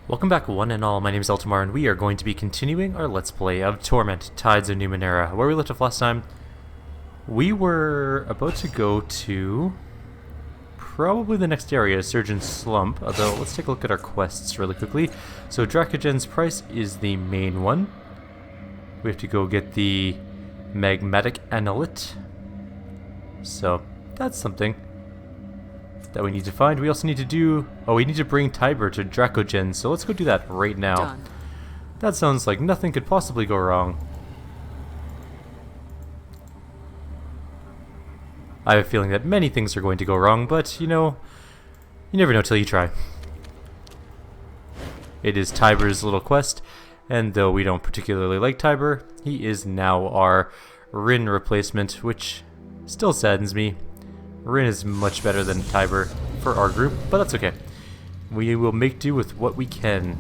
Welcome back one and all, my name is Eltimar and we are going to be continuing our Let's Play of Torment, Tides of Numenera. Where we left off last time, we were about to go to probably the next area, Surgeon's Slump, although let's take a look at our quests really quickly. So Dracogen's Price is the main one. We have to go get the Magmatic Analyte. So that's something that we need to find. We also need to do... Oh, we need to bring Tiber to Dracogen, so let's go do that right now. Done. That sounds like nothing could possibly go wrong. I have a feeling that many things are going to go wrong, but, you know, you never know till you try. It is Tiber's little quest, and though we don't particularly like Tiber, he is now our Rin replacement, which still saddens me. Rin is much better than Tiber for our group, but that's okay. We will make do with what we can.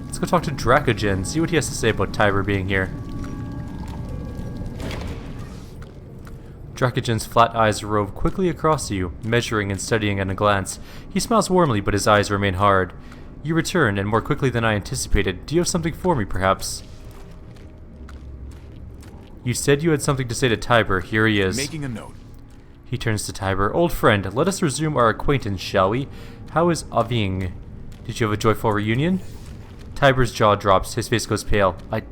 Let's go talk to Dracogen, see what he has to say about Tiber being here. Dracogen's flat eyes rove quickly across you, measuring and studying at a glance. He smiles warmly, but his eyes remain hard. You return, and more quickly than I anticipated. Do you have something for me, perhaps? You said you had something to say to Tiber. Here he is. Making a note. He turns to Tiber. Old friend, let us resume our acquaintance, shall we? How is Aving? Did you have a joyful reunion? Tiber's jaw drops. His face goes pale. I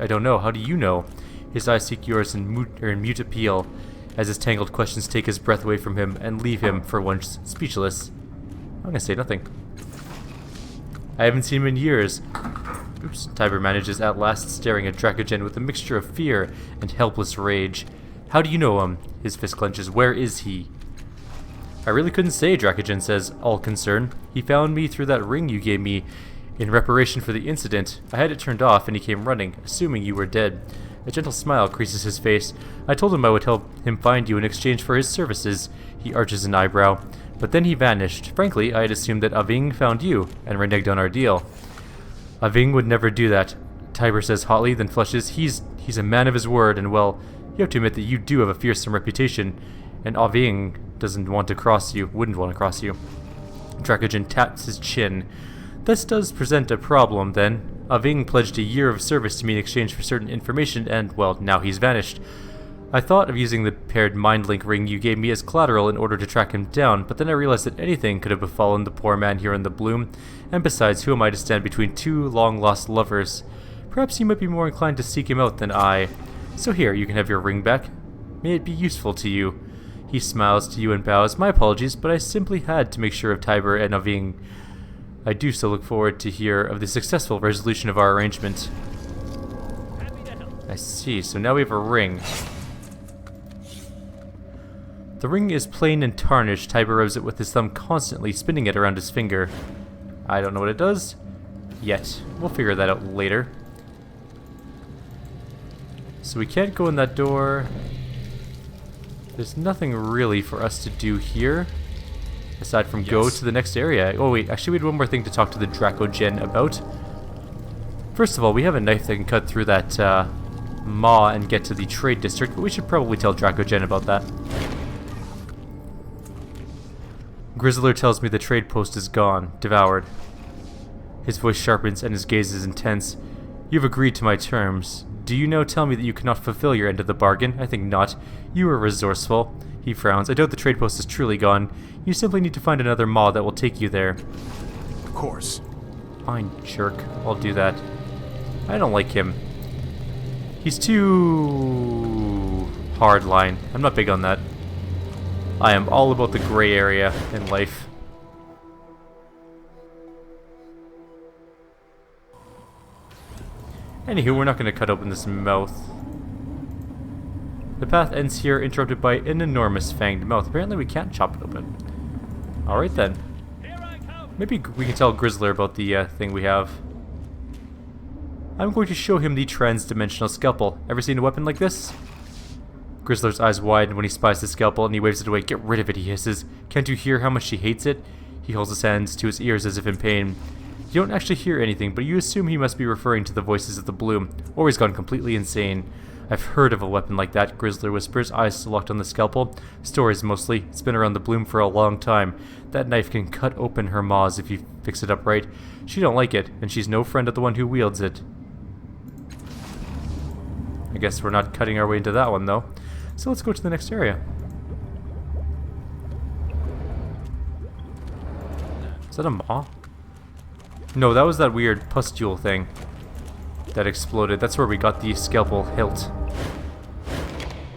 don't know. How do you know? His eyes seek yours in mute appeal, as his tangled questions take his breath away from him and leave him, for once, speechless. I'm gonna say nothing. I haven't seen him in years. Oops. Tiber manages at last, staring at Dracogen with a mixture of fear and helpless rage. How do you know him? His fist clenches. Where is he? I really couldn't say, Dracogen says, all concerned. He found me through that ring you gave me in reparation for the incident. I had it turned off and he came running, assuming you were dead. A gentle smile creases his face. I told him I would help him find you in exchange for his services. He arches an eyebrow. But then he vanished. Frankly, I had assumed that Aving found you and reneged on our deal. Aving would never do that, Tiber says hotly, then flushes. He's a man of his word, and well, you have to admit that you do have a fearsome reputation, and Aving wouldn't want to cross you. Dracogen taps his chin. This does present a problem, then. Aving pledged a year of service to me in exchange for certain information, and, well, now he's vanished. I thought of using the paired mind link ring you gave me as collateral in order to track him down, but then I realized that anything could have befallen the poor man here in the bloom, and besides, who am I to stand between two long-lost lovers? Perhaps you might be more inclined to seek him out than I. So here, you can have your ring back. May it be useful to you. He smiles to you and bows. My apologies, but I simply had to make sure of Tiber and Aving. I do so look forward to hear of the successful resolution of our arrangement. I see, so now we have a ring. The ring is plain and tarnished. Tiber rubs it with his thumb constantly, spinning it around his finger. I don't know what it does yet. We'll figure that out later. So we can't go in that door. There's nothing really for us to do here, aside from go to the next area. Oh wait, actually we had one more thing to talk to the Dracogen about. First of all, we have a knife that can cut through that maw and get to the trade district, but we should probably tell Dracogen about that. Grizzler tells me the trade post is gone, devoured. His voice sharpens and his gaze is intense. You've agreed to my terms. Do you now tell me that you cannot fulfill your end of the bargain? I think not. You are resourceful. He frowns. I doubt the trade post is truly gone. You simply need to find another maw that will take you there. Of course. Fine, jerk. I'll do that. I don't like him. He's too hardline. I'm not big on that. I am all about the gray area in life. Anywho, we're not going to cut open this mouth. The path ends here, interrupted by an enormous fanged mouth. Apparently we can't chop it open. Alright then. Maybe we can tell Grizzler about the thing we have. I'm going to show him the trans-dimensional scalpel. Ever seen a weapon like this? Grizzler's eyes widen when he spies the scalpel and he waves it away. Get rid of it, he hisses. Can't you hear how much she hates it? He holds his hands to his ears as if in pain. You don't actually hear anything, but you assume he must be referring to the voices of the bloom, or he's gone completely insane. I've heard of a weapon like that, Grizzler whispers, eyes still locked on the scalpel. Stories mostly. It's been around the bloom for a long time. That knife can cut open her maws if you fix it up right. She don't like it, and she's no friend of the one who wields it. I guess we're not cutting our way into that one, though. So let's go to the next area. Is that a maw? No, that was that weird pustule thing that exploded. That's where we got the scalpel hilt.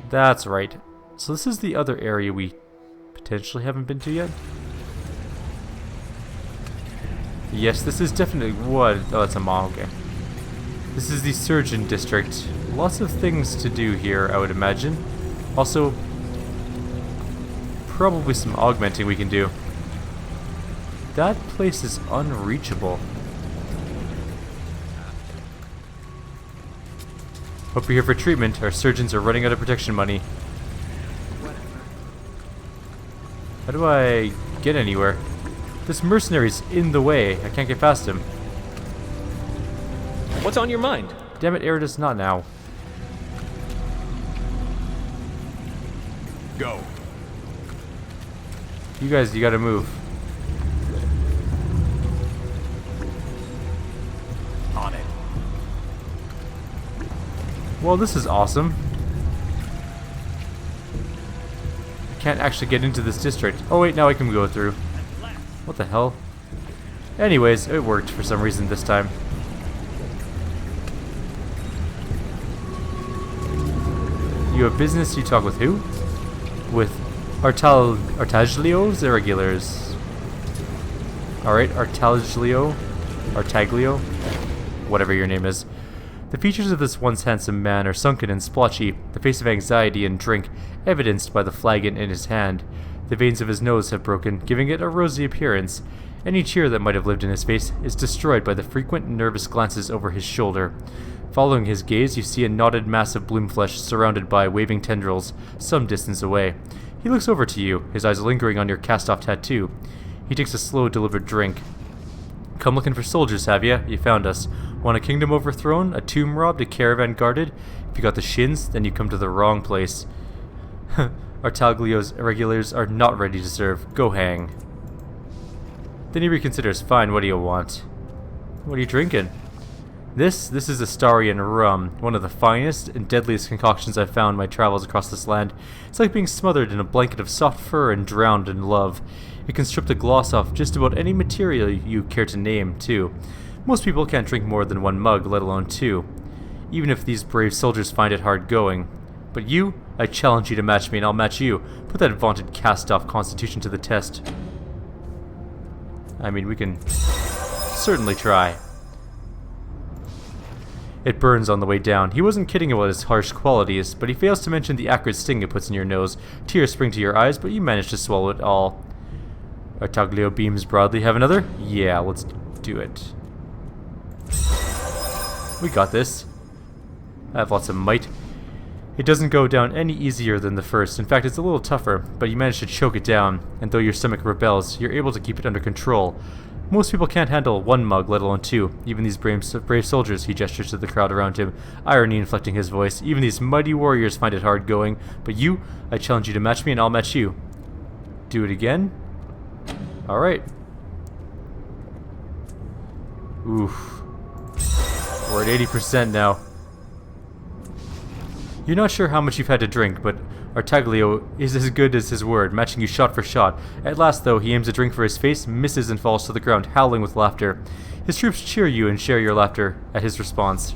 That's right. So this is the other area we potentially haven't been to yet. Yes, this is definitely what. Oh, that's a maw. Okay. This is the Surgeon District. Lots of things to do here, I would imagine. Also, probably some augmenting we can do. That place is unreachable. Hope you're here for treatment. Our surgeons are running out of protection money. How do I get anywhere? This mercenary's in the way. I can't get past him. What's on your mind? Damn it, Eridus, not now. Go. You guys, you gotta move. On it. Well, this is awesome. I can't actually get into this district. Oh wait, now I can go through. What the hell? Anyways, it worked for some reason this time. You have business, you talk with who? With Artaglios Irregulars. Alright, Artaglio. Whatever your name is. The features of this once handsome man are sunken and splotchy, the face of anxiety and drink, evidenced by the flagon in his hand. The veins of his nose have broken, giving it a rosy appearance. Any cheer that might have lived in his face is destroyed by the frequent nervous glances over his shoulder. Following his gaze, you see a knotted mass of bloom flesh surrounded by waving tendrils, some distance away. He looks over to you, his eyes lingering on your cast-off tattoo. He takes a slow, deliberate drink. Come looking for soldiers, have ya? You found us. Want a kingdom overthrown? A tomb robbed? A caravan guarded? If you got the shins, then you come to the wrong place. Artaglio's irregulars are not ready to serve. Go hang. Then he reconsiders. Fine, what do you want? What are you drinking? This is Astarian rum, one of the finest and deadliest concoctions I've found in my travels across this land. It's like being smothered in a blanket of soft fur and drowned in love. It can strip the gloss off just about any material you care to name, too. Most people can't drink more than one mug, let alone two, even if these brave soldiers find it hard going. But you, I challenge you to match me and I'll match you. Put that vaunted cast-off constitution to the test. I mean, we can certainly try. It burns on the way down. He wasn't kidding about his harsh qualities, but he fails to mention the acrid sting it puts in your nose. Tears spring to your eyes, but you manage to swallow it all. Artaglio beams broadly. Have another? Yeah, let's do it. We got this. I have lots of might. It doesn't go down any easier than the first. In fact, it's a little tougher, but you manage to choke it down, and though your stomach rebels, you're able to keep it under control. Most people can't handle one mug, let alone two. Even these brave soldiers, he gestures to the crowd around him, irony inflecting his voice. Even these mighty warriors find it hard going. But you, I challenge you to match me and I'll match you. Do it again? Alright. Oof. We're at 80% now. You're not sure how much you've had to drink, but Artaglio is as good as his word, matching you shot for shot. At last, though, he aims a drink for his face, misses and falls to the ground, howling with laughter. His troops cheer you and share your laughter at his expense.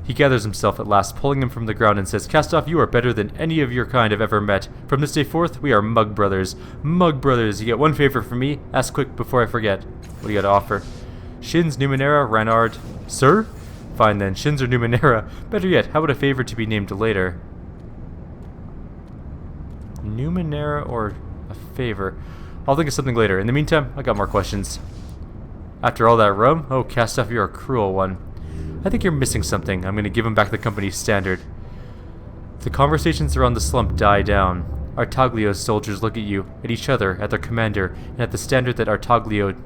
He gathers himself at last, pulling him from the ground and says, Cast-off, you are better than any of your kind I've ever met. From this day forth, we are Mug Brothers. Mug Brothers, you get one favor from me. Ask quick before I forget. What do you got to offer? Shins, Numenera, Ranard. Sir? Fine then, Shins or Numenera. Better yet, how about a favor to be named later? Numenera or a favor? I'll think of something later. In the meantime, I got more questions. After all that rum? Oh, Cast-off, you're a cruel one. I think you're missing something. I'm going to give him back the company's standard. The conversations around the slump die down. Artaglio's soldiers look at you, at each other, at their commander, and at the standard that Artaglio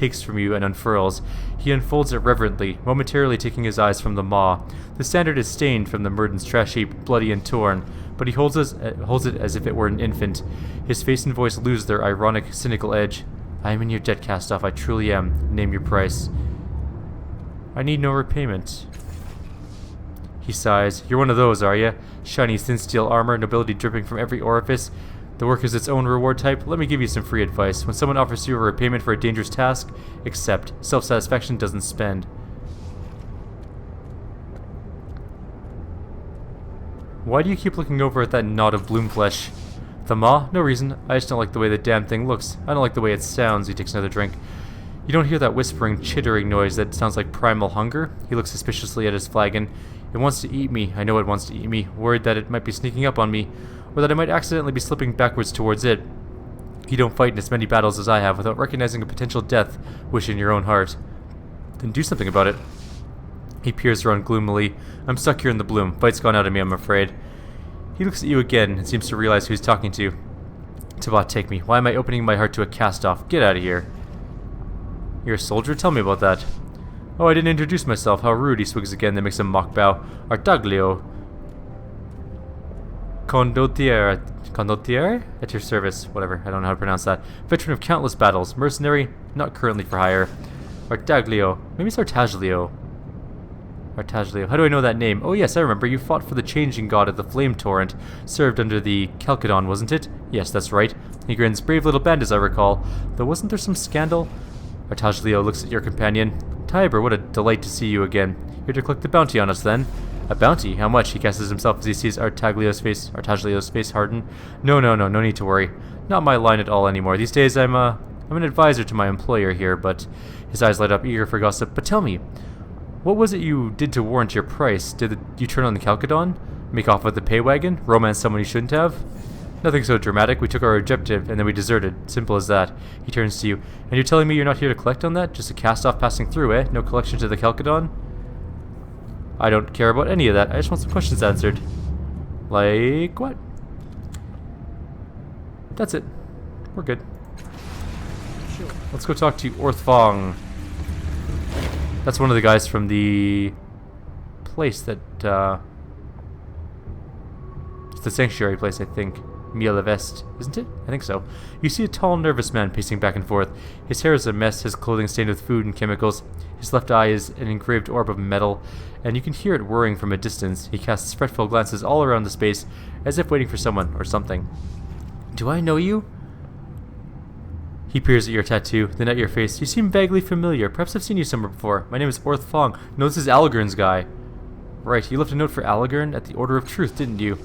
takes from you and unfurls. He unfolds it reverently, momentarily taking his eyes from the maw. The standard is stained from the Murden's trash heap, bloody and torn, but he holds it as if it were an infant. His face and voice lose their ironic, cynical edge. I am in your debt, Castoff. I truly am. Name your price. I need no repayment. He sighs. You're one of those, are you? Shiny thin steel armor, nobility dripping from every orifice. The work is its own reward type. Let me give you some free advice. When someone offers you a repayment for a dangerous task, accept. Self-satisfaction doesn't spend. Why do you keep looking over at that knot of bloom flesh? The maw? No reason. I just don't like the way the damn thing looks. I don't like the way it sounds. He takes another drink. You don't hear that whispering, chittering noise that sounds like primal hunger? He looks suspiciously at his flagon. It wants to eat me. I know it wants to eat me. Worried that it might be sneaking up on me, or that I might accidentally be slipping backwards towards it. You don't fight in as many battles as I have without recognizing a potential death wish in your own heart. Then do something about it. He peers around gloomily. I'm stuck here in the bloom. Fight's gone out of me, I'm afraid. He looks at you again and seems to realize who he's talking to. Tabat, take me. Why am I opening my heart to a Castoff? Get out of here. You're a soldier? Tell me about that. Oh, I didn't introduce myself. How rude. He swigs again, then makes a mock bow. Artaglio. Condottiere? At your service. Whatever. I don't know how to pronounce that. Veteran of countless battles. Mercenary. Not currently for hire. Artaglio. Maybe it's Artaglio. Artaglio. How do I know that name? Oh yes, I remember. You fought for the changing god of the flame torrent. Served under the Calcadon, wasn't it? Yes, that's right. He grins. Brave little band, as I recall. Though wasn't there some scandal? Artaglio looks at your companion. Tiber, what a delight to see you again. Here to collect the bounty on us, then. A bounty? How much? He gasses himself as he sees Artaglio's face harden. No need to worry. Not my line at all anymore. These days I'm an advisor to my employer here, but... His eyes light up, eager for gossip. But tell me, what was it you did to warrant your price? Did you turn on the Calcadon? Make off with the pay wagon? Romance someone you shouldn't have? Nothing so dramatic. We took our objective, and then we deserted. Simple as that. He turns to you. And you're telling me you're not here to collect on that? Just a cast-off passing through, eh? No collection to the Calcadon? I don't care about any of that. I just want some questions answered. Like what? That's it. We're good. Sure. Let's go talk to Orthfong. That's one of the guys from the place that, it's the sanctuary place, I think. Mielavest, isn't it? I think so. You see a tall, nervous man pacing back and forth. His hair is a mess, his clothing stained with food and chemicals. His left eye is an engraved orb of metal, and you can hear it whirring from a distance. He casts fretful glances all around the space, as if waiting for someone or something. Do I know you? He peers at your tattoo, then at your face. You seem vaguely familiar. Perhaps I've seen you somewhere before. My name is Orthfong. No, this is Alagurn's guy. Right, you left a note for Alagurn at the Order of Truth, didn't you?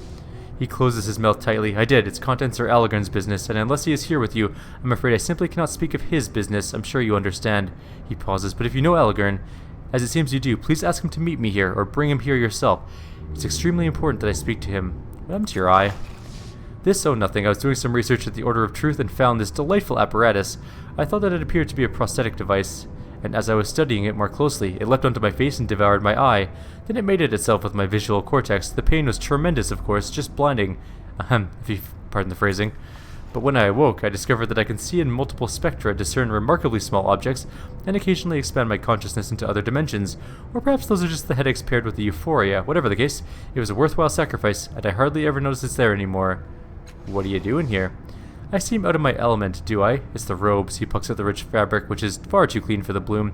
He closes his mouth tightly. I did. Its contents are Alagurn's business, and unless he is here with you, I'm afraid I simply cannot speak of his business. I'm sure you understand. He pauses. But if you know Alagurn, as it seems you do, please ask him to meet me here, or bring him here yourself. It's extremely important that I speak to him. What happened to your eye? This, oh nothing. I was doing some research at the Order of Truth and found this delightful apparatus. I thought that it appeared to be a prosthetic device, and as I was studying it more closely, it leapt onto my face and devoured my eye. Then it mated itself with my visual cortex. The pain was tremendous, of course, just blinding. If you pardon the phrasing. But when I awoke, I discovered that I can see in multiple spectra, discern remarkably small objects, and occasionally expand my consciousness into other dimensions. Or perhaps those are just the headaches paired with the euphoria. Whatever the case, it was a worthwhile sacrifice, and I hardly ever notice it's there anymore. What are you doing here? I seem out of my element, do I? It's the robes. He plucks at the rich fabric, which is far too clean for the bloom.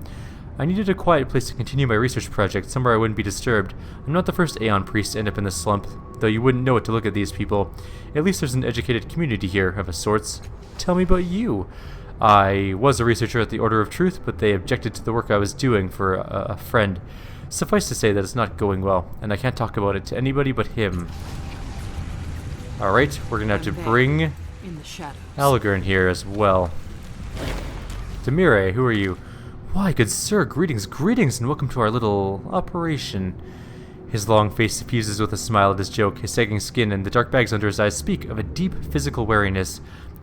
I needed a quiet place to continue my research project, somewhere I wouldn't be disturbed. I'm not the first Aeon priest to end up in this slump, though you wouldn't know it to look at these people. At least there's an educated community here, of a sorts. Tell me about you. I was a researcher at the Order of Truth, but they objected to the work I was doing for a friend. Suffice to say that it's not going well, and I can't talk about it to anybody but him. Alright, we're gonna have to bring Alagurn here as well. Demire, who are you? Why, good sir, greetings, and welcome to our little operation. His long face suffuses with a smile at his joke. His sagging skin and the dark bags under his eyes speak of a deep physical wariness,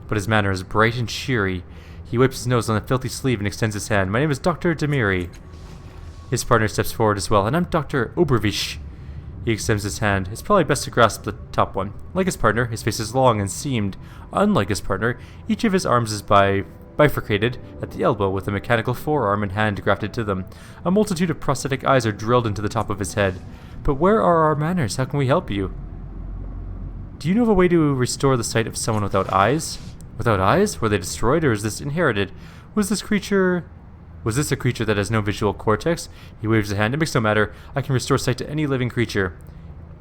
but his manner is bright and cheery. He wipes his nose on a filthy sleeve and extends his hand. My name is Dr. Demire. His partner steps forward as well, and I'm Dr. Obervish. He extends his hand. It's probably best to grasp the top one. Like his partner, his face is long and seamed. Unlike his partner, each of his arms is by bifurcated at the elbow with a mechanical forearm and hand grafted to them. A multitude of prosthetic eyes are drilled into the top of his head. But where are our manners? How can we help you? Do you know of a way to restore the sight of someone without eyes? Without eyes? Were they destroyed, or is this inherited? Was this a creature that has no visual cortex? He waves a hand. It makes no matter. I can restore sight to any living creature.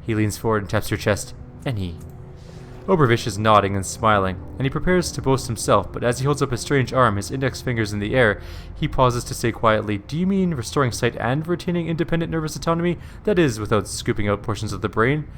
He leans forward and taps your chest. Any. Obervish is nodding and smiling, and he prepares to boast himself, but as he holds up his strange arm, his index fingers in the air, he pauses to say quietly, Do you mean restoring sight and retaining independent nervous autonomy? That is, without scooping out portions of the brain?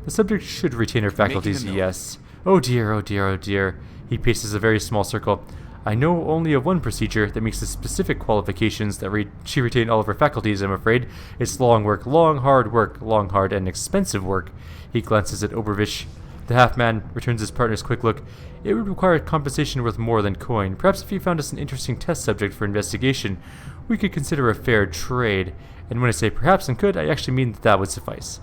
The subject should retain her faculties, yes. Oh dear, oh dear, oh dear. He paces a very small circle. I know only of one procedure that makes the specific qualifications that she retain all of her faculties, I'm afraid. It's long, hard, and expensive work. He glances at Obervish. The half-man returns his partner's quick look. It would require compensation worth more than coin. Perhaps if you found us an interesting test subject for investigation, we could consider a fair trade. And when I say perhaps and could, I actually mean that would suffice.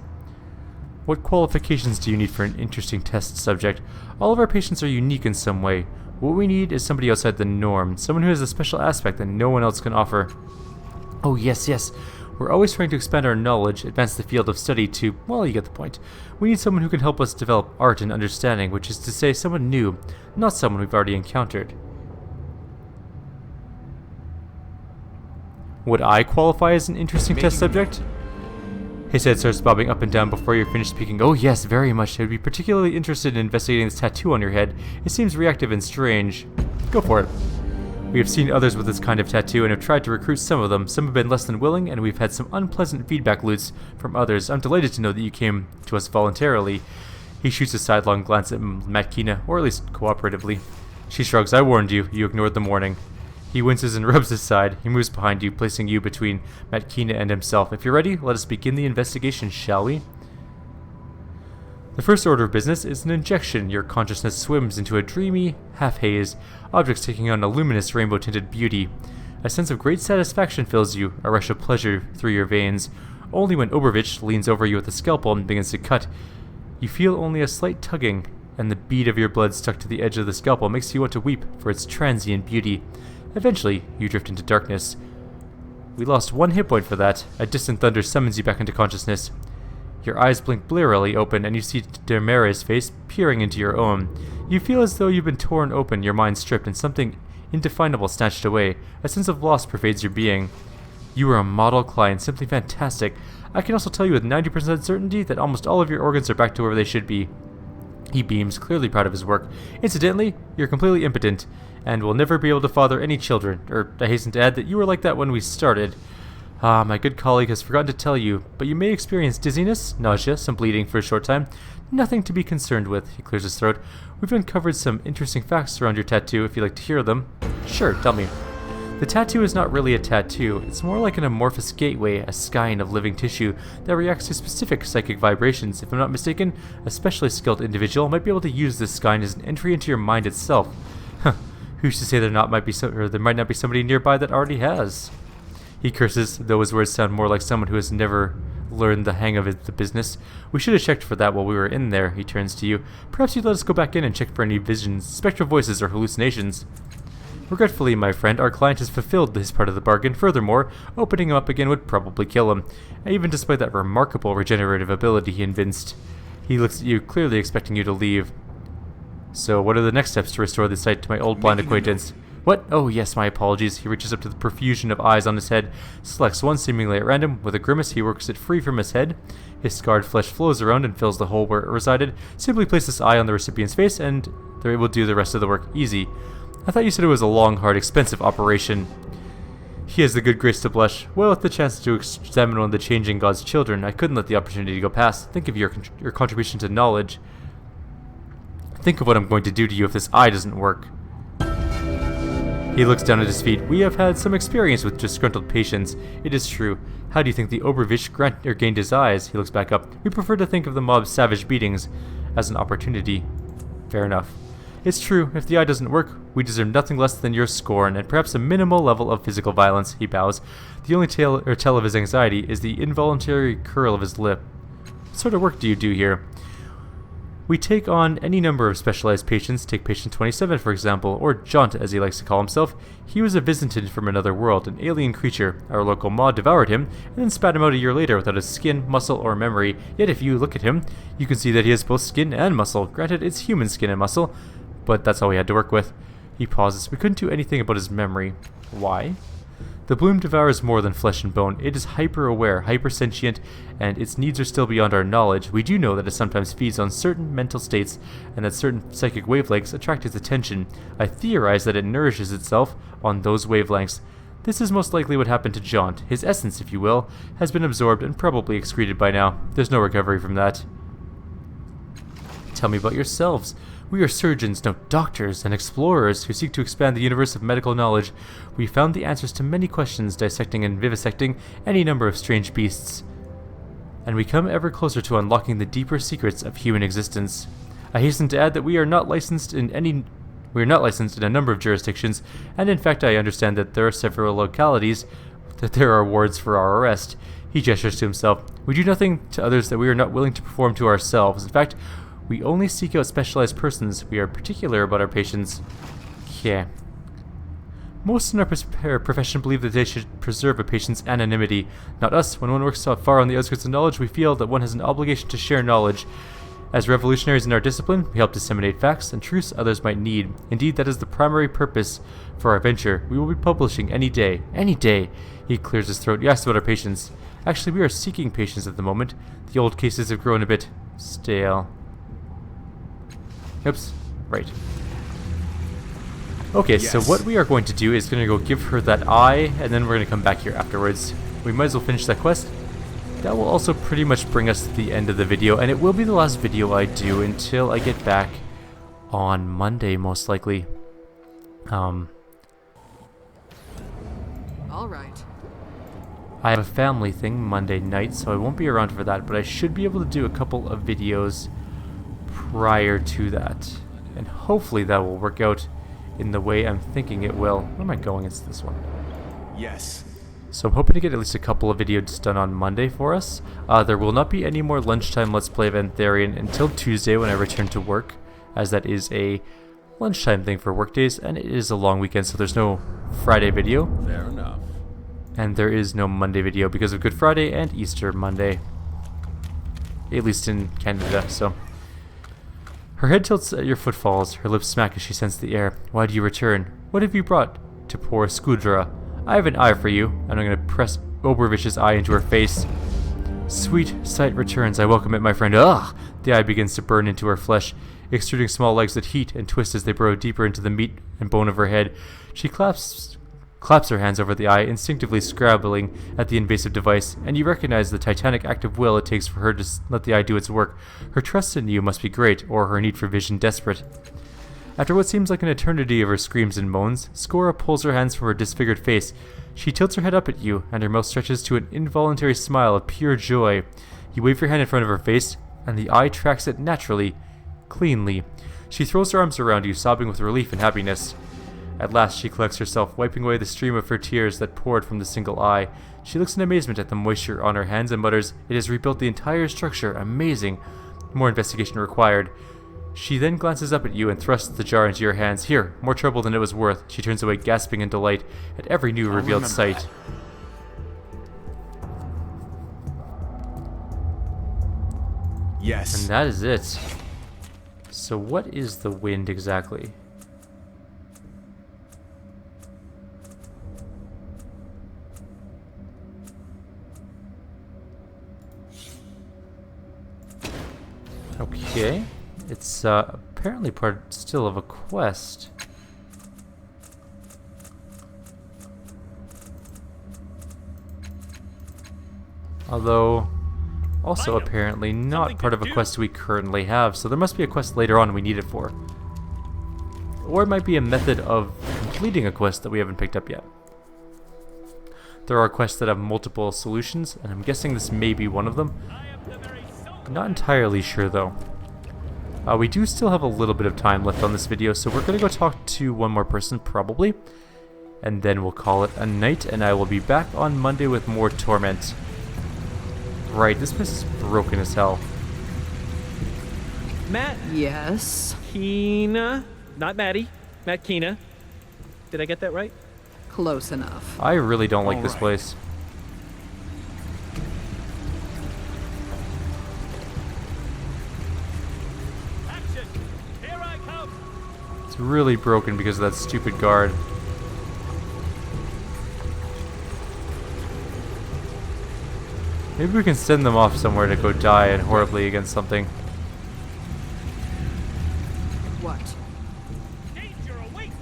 What qualifications do you need for an interesting test subject? All of our patients are unique in some way. What we need is somebody outside the norm, someone who has a special aspect that no one else can offer. Oh yes, yes. We're always trying to expand our knowledge, advance the field of study to, well, you get the point. We need someone who can help us develop art and understanding, which is to say someone new, not someone we've already encountered. Would I qualify as an interesting test subject? His head starts bobbing up and down before you're finished speaking. Oh yes, very much. I would be particularly interested in investigating this tattoo on your head. It seems reactive and strange. Go for it. We have seen others with this kind of tattoo and have tried to recruit some of them. Some have been less than willing, and we've had some unpleasant feedback loops from others. I'm delighted to know that you came to us voluntarily. He shoots a sidelong glance at Matkina, or at least cooperatively. She shrugs. I warned you. You ignored the warning. He winces and rubs his side. He moves behind you, placing you between Matkina and himself. If you're ready, let us begin the investigation, shall we? The first order of business is an injection. Your consciousness swims into a dreamy half-haze, objects taking on a luminous rainbow-tinted beauty. A sense of great satisfaction fills you, a rush of pleasure through your veins. Only when Obervish leans over you with a scalpel and begins to cut, you feel only a slight tugging, and the bead of your blood stuck to the edge of the scalpel makes you want to weep for its transient beauty. Eventually, you drift into darkness. We lost 1 hit point for that. A distant thunder summons you back into consciousness. Your eyes blink blearily open, and you see Numenera's face peering into your own. You feel as though you've been torn open, your mind stripped, and something indefinable snatched away. A sense of loss pervades your being. You are a model client, simply fantastic. I can also tell you with 90% certainty that almost all of your organs are back to where they should be. He beams, clearly proud of his work. Incidentally, you're completely impotent, and will never be able to father any children. I hasten to add that you were like that when we started. My good colleague has forgotten to tell you, but you may experience dizziness, nausea, some bleeding for a short time. Nothing to be concerned with. He clears his throat. We've uncovered some interesting facts around your tattoo, if you'd like to hear them. Sure, tell me. The tattoo is not really a tattoo. It's more like an amorphous gateway, a skein of living tissue that reacts to specific psychic vibrations. If I'm not mistaken, a specially skilled individual might be able to use this skein as an entry into your mind itself. Who's to say there might not be somebody nearby that already has? He curses, though his words sound more like someone who has never learned the hang of the business. We should have checked for that while we were in there. He turns to you. Perhaps you'd let us go back in and check for any visions, spectral voices, or hallucinations. Regretfully, my friend, our client has fulfilled his part of the bargain. Furthermore, opening him up again would probably kill him, even despite that remarkable regenerative ability he evinced. He looks at you, clearly expecting you to leave. So, what are the next steps to restore the sight to my old blind acquaintance? What? Oh, yes, my apologies. He reaches up to the profusion of eyes on his head, selects one seemingly at random. With a grimace, he works it free from his head. His scarred flesh flows around and fills the hole where it resided. Simply place this eye on the recipient's face, and it will do the rest of the work easy. I thought you said it was a long, hard, expensive operation. He has the good grace to blush. Well, with the chance to examine one of the changing God's children, I couldn't let the opportunity go past. Think of your contribution to knowledge. Think of what I'm going to do to you if this eye doesn't work. He looks down at his feet. We have had some experience with disgruntled patients. It is true. How do you think the Obervish gained his eyes? He looks back up. We prefer to think of the mob's savage beatings as an opportunity. Fair enough. It's true. If the eye doesn't work, we deserve nothing less than your scorn, and perhaps a minimal level of physical violence. He bows. The only tell of his anxiety is the involuntary curl of his lip. What sort of work do you do here? We take on any number of specialized patients. Take patient 27 for example, or Jaunt as he likes to call himself. He was a visitant from another world, an alien creature. Our local maw devoured him, and then spat him out a year later without a skin, muscle, or memory. Yet if you look at him, you can see that he has both skin and muscle. Granted, it's human skin and muscle, but that's all we had to work with. He pauses. We couldn't do anything about his memory. Why? The bloom devours more than flesh and bone. It is hyper-aware, hyper-sentient, and its needs are still beyond our knowledge. We do know that it sometimes feeds on certain mental states, and that certain psychic wavelengths attract its attention. I theorize that it nourishes itself on those wavelengths. This is most likely what happened to Jaunt. His essence, if you will, has been absorbed and probably excreted by now. There's no recovery from that. Tell me about yourselves. We are surgeons, no doctors, and explorers who seek to expand the universe of medical knowledge. We found the answers to many questions, dissecting and vivisecting any number of strange beasts. And we come ever closer to unlocking the deeper secrets of human existence. I hasten to add that we are not licensed in a number of jurisdictions, and in fact I understand that there are several localities that there are wards for our arrest. He gestures to himself. We do nothing to others that we are not willing to perform to ourselves. In fact, we only seek out specialized persons. We are particular about our patients. Yeah. Most in our profession believe that they should preserve a patient's anonymity. Not us. When one works so far on the outskirts of knowledge, we feel that one has an obligation to share knowledge. As revolutionaries in our discipline, we help disseminate facts and truths others might need. Indeed, that is the primary purpose for our venture. We will be publishing any day. Any day! He clears his throat. He asks about our patients. Actually, we are seeking patients at the moment. The old cases have grown a bit stale. Oops. Right. Okay, yes. So what we are going to do is going to go give her that eye, and then we're going to come back here afterwards. We might as well finish that quest. That will also pretty much bring us to the end of the video, and it will be the last video I do until I get back on Monday, most likely. All right. I have a family thing Monday night, so I won't be around for that, but I should be able to do a couple of videos prior to that, and hopefully that will work out in the way I'm thinking it will. Where am I going? It's this one. Yes. So I'm hoping to get at least a couple of videos done on Monday for us. There will not be any more lunchtime Let's Play of Antharian until Tuesday when I return to work, as that is a lunchtime thing for workdays, and it is a long weekend, so there's no Friday video. Fair enough. And there is no Monday video because of Good Friday and Easter Monday. At least in Canada, so... Her head tilts at your footfalls, her lips smack as she scents the air. Why do you return? What have you brought to poor Skudra? I have an eye for you, and I'm going to press Obervich's eye into her face. Sweet sight returns. I welcome it, my friend. Ugh! The eye begins to burn into her flesh, extruding small legs that heat and twist as they burrow deeper into the meat and bone of her head. She claps her hands over the eye, instinctively scrabbling at the invasive device, and you recognize the titanic act of will it takes for her to let the eye do its work. Her trust in you must be great, or her need for vision desperate. After what seems like an eternity of her screams and moans, Skora pulls her hands from her disfigured face. She tilts her head up at you, and her mouth stretches to an involuntary smile of pure joy. You wave your hand in front of her face, and the eye tracks it naturally, cleanly. She throws her arms around you, sobbing with relief and happiness. At last she collects herself, wiping away the stream of her tears that poured from the single eye. She looks in amazement at the moisture on her hands and mutters, "It has rebuilt the entire structure. Amazing. More investigation required." She then glances up at you and thrusts the jar into your hands. Here, more trouble than it was worth. She turns away, gasping in delight at every new revealed sight. Yes. And that is it. So what is the wind exactly? Okay, it's apparently part still of a quest. Although, also apparently not part of a quest we currently have, so there must be a quest later on we need it for. Or it might be a method of completing a quest that we haven't picked up yet. There are quests that have multiple solutions, and I'm guessing this may be one of them. Not entirely sure though. We do still have a little bit of time left on this video, so we're going to go talk to one more person probably. And then we'll call it a night, and I will be back on Monday with more Torment. Right, this place is broken as hell. Matt Yes. Keena. Not Maddie. Matt Keena. Did I get that right? Close enough. I really don't like All this right. place. Action! Here I come! It's really broken because of that stupid guard. Maybe we can send them off somewhere to go die and horribly against something. What? Danger awaits!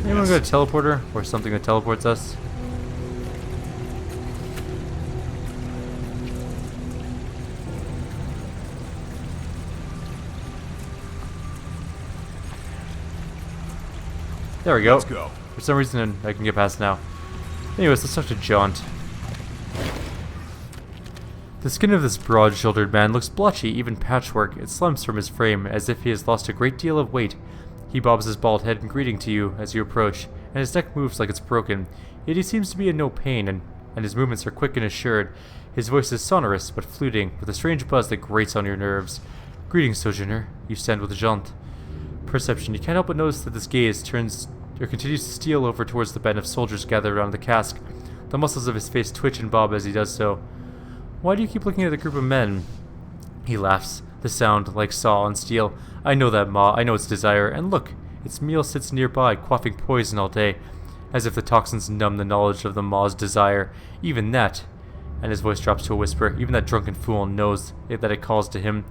Anyone got a teleporter or something that teleports us? There we go. Let's go. For some reason, I can get past now. Anyways, let's talk to Jaunt. The skin of this broad-shouldered man looks blotchy, even patchwork. It slumps from his frame, as if he has lost a great deal of weight. He bobs his bald head in greeting to you as you approach, and his neck moves like it's broken. Yet he seems to be in no pain, and his movements are quick and assured. His voice is sonorous, but fluting, with a strange buzz that grates on your nerves. Greetings, Sojourner. You stand with Jaunt. Perception. You can't help but notice that this gaze continues to steal over towards the band of soldiers gathered around the cask. The muscles of his face twitch and bob as he does so. Why do you keep looking at the group of men? He laughs, the sound like saw and steel. I know that maw, I know its desire, and look, its meal sits nearby, quaffing poison all day, as if the toxins numb the knowledge of the maw's desire. Even that, and his voice drops to a whisper, even that drunken fool knows that it calls to him.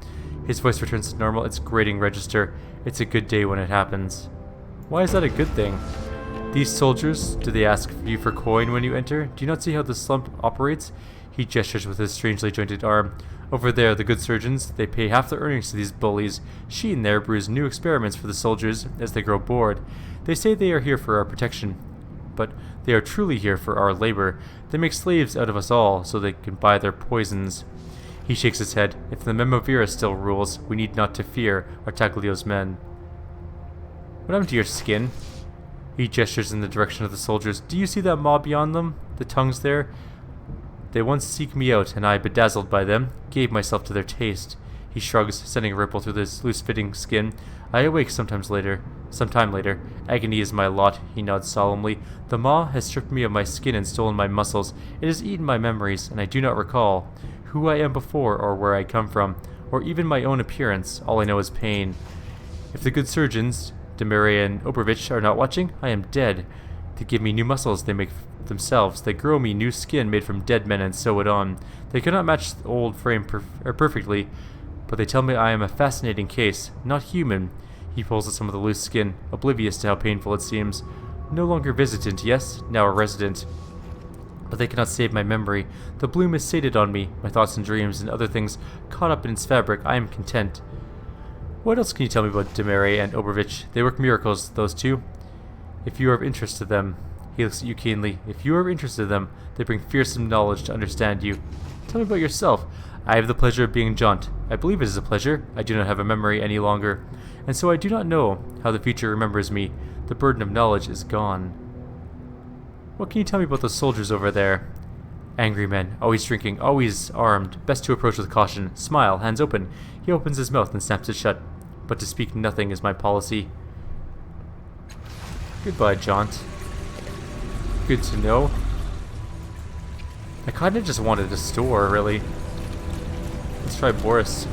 His voice returns to normal, its grating register. It's a good day when it happens. Why is that a good thing? These soldiers, do they ask you for coin when you enter? Do you not see how the slump operates? He gestures with his strangely jointed arm. Over there, the good surgeons, they pay half their earnings to these bullies. She and there brews new experiments for the soldiers as they grow bored. They say they are here for our protection, but they are truly here for our labor. They make slaves out of us all so they can buy their poisons. He shakes his head. If the Memovira still rules, we need not to fear Artaglio's men. What happened to your skin? He gestures in the direction of the soldiers. Do you see that mob beyond them? The tongues there? They once seek me out, and I, bedazzled by them, gave myself to their taste. He shrugs, sending a ripple through his loose-fitting skin. I awake sometime later. Agony is my lot, he nods solemnly. The maw has stripped me of my skin and stolen my muscles. It has eaten my memories, and I do not recall who I am before or where I come from, or even my own appearance. All I know is pain. If the good surgeons, Numenera and Obrovich, are not watching, I am dead. They give me new muscles they make themselves. They grow me new skin made from dead men and sew it on. They cannot match the old frame perfectly, but they tell me I am a fascinating case, not human. He pulls at some of the loose skin, oblivious to how painful it seems. No longer visitant, yes, now a resident. But they cannot save my memory. The bloom is sated on me, my thoughts and dreams and other things caught up in its fabric. I am content. What else can you tell me about Numenera and Obrovich? They work miracles, those two. If you are of interest to them, he looks at you keenly. If you are of interest to them, they bring fearsome knowledge to understand you. Tell me about yourself. I have the pleasure of being Jaunt. I believe it is a pleasure. I do not have a memory any longer, and so I do not know how the future remembers me. The burden of knowledge is gone. What can you tell me about the soldiers over there? Angry men, always drinking, always armed. Best to approach with caution. Smile, hands open. He opens his mouth and snaps it shut. But to speak nothing is my policy. Goodbye, Jaunt. Good to know. I kinda just wanted a store, really. Let's try Boris.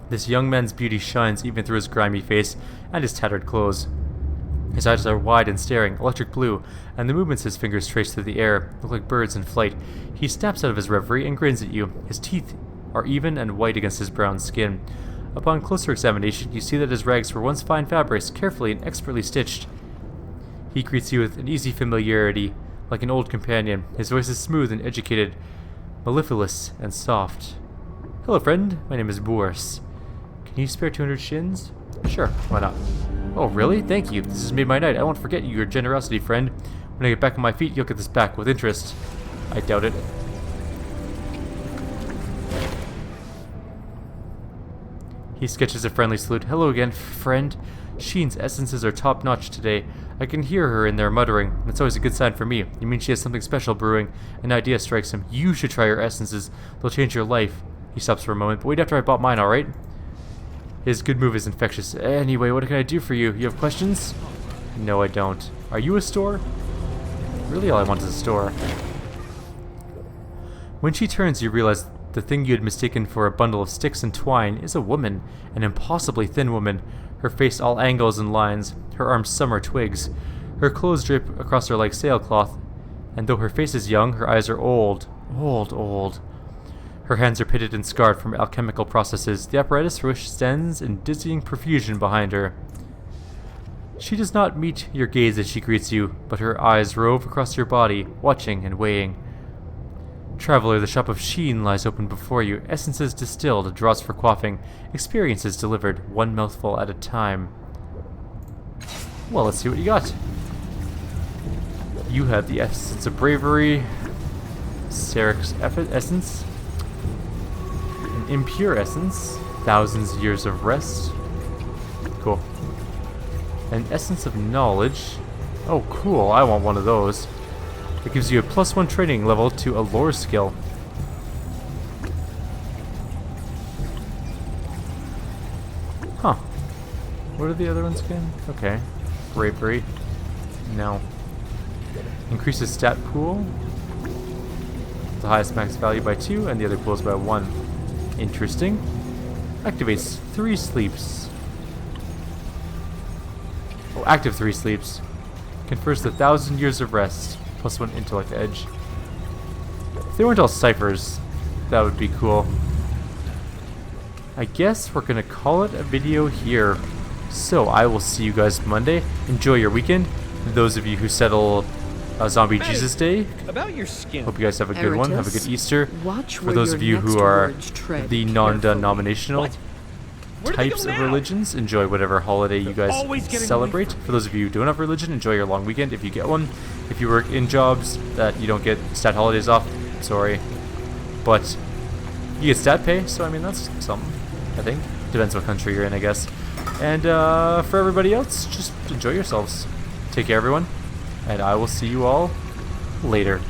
This young man's beauty shines even through his grimy face and his tattered clothes. His eyes are wide and staring, electric blue, and the movements his fingers trace through the air look like birds in flight. He snaps out of his reverie and grins at you. His teeth are even and white against his brown skin. Upon closer examination, you see that his rags were once fine fabrics, carefully and expertly stitched. He greets you with an easy familiarity, like an old companion. His voice is smooth and educated, mellifluous and soft. Hello, friend. My name is Boris. Can you spare 200 shins? Sure, why not? Oh, really? Thank you. This has made my night. I won't forget your generosity, friend. When I get back on my feet, you'll get this back with interest. I doubt it. He sketches a friendly salute. Hello again, friend. Sheen's essences are top-notch today. I can hear her in there muttering. That's always a good sign for me. You mean she has something special brewing? An idea strikes him. You should try her essences. They'll change your life. He stops for a moment. But wait after I bought mine, alright? His good move is infectious. Anyway, what can I do for you? You have questions? No, I don't. Are you a store? Really, all I want is a store. When she turns, you realize the thing you had mistaken for a bundle of sticks and twine is a woman, an impossibly thin woman, her face all angles and lines, her arms summer twigs. Her clothes drape across her like sailcloth, and though her face is young, her eyes are old. Old. Her hands are pitted and scarred from alchemical processes, the apparatus for which stands in dizzying profusion behind her. She does not meet your gaze as she greets you, but her eyes rove across your body, watching and weighing. Traveler, the shop of Sheen lies open before you, essences distilled, drops for quaffing, experiences delivered, one mouthful at a time. Well, let's see what you got. You have the essence of bravery, Seric's essence, an impure essence, thousands of years of rest. Cool. An essence of knowledge. Oh, cool. I want one of those. It gives you a +1 training level to a lore skill. Huh. What are the other ones again? Okay. Bravery. No. Increases stat pool. The highest max value by 2, and the other pools by 1. Interesting. Activates 3 sleeps. Oh, active 3 sleeps. Confers the 1,000 years of rest. +1 intellect edge. If they weren't all ciphers, that would be cool. I guess we're gonna call it a video here. So I will see you guys Monday. Enjoy your weekend. Those of you who settled Zombie Jesus Day, About your skin. hope you guys have a good one. Have a good Easter. Watch For where those your of you next who are words tread the carefully. non-denominational What? Where do they types go of now? religions, enjoy whatever holiday you guys always getting celebrate. For those of you who don't have religion, enjoy your long weekend if you get one. If you work in jobs that you don't get stat holidays off, sorry. But you get stat pay, so I mean that's something, I think. Depends what country you're in, I guess. And for everybody else, just enjoy yourselves. Take care, everyone. And I will see you all later.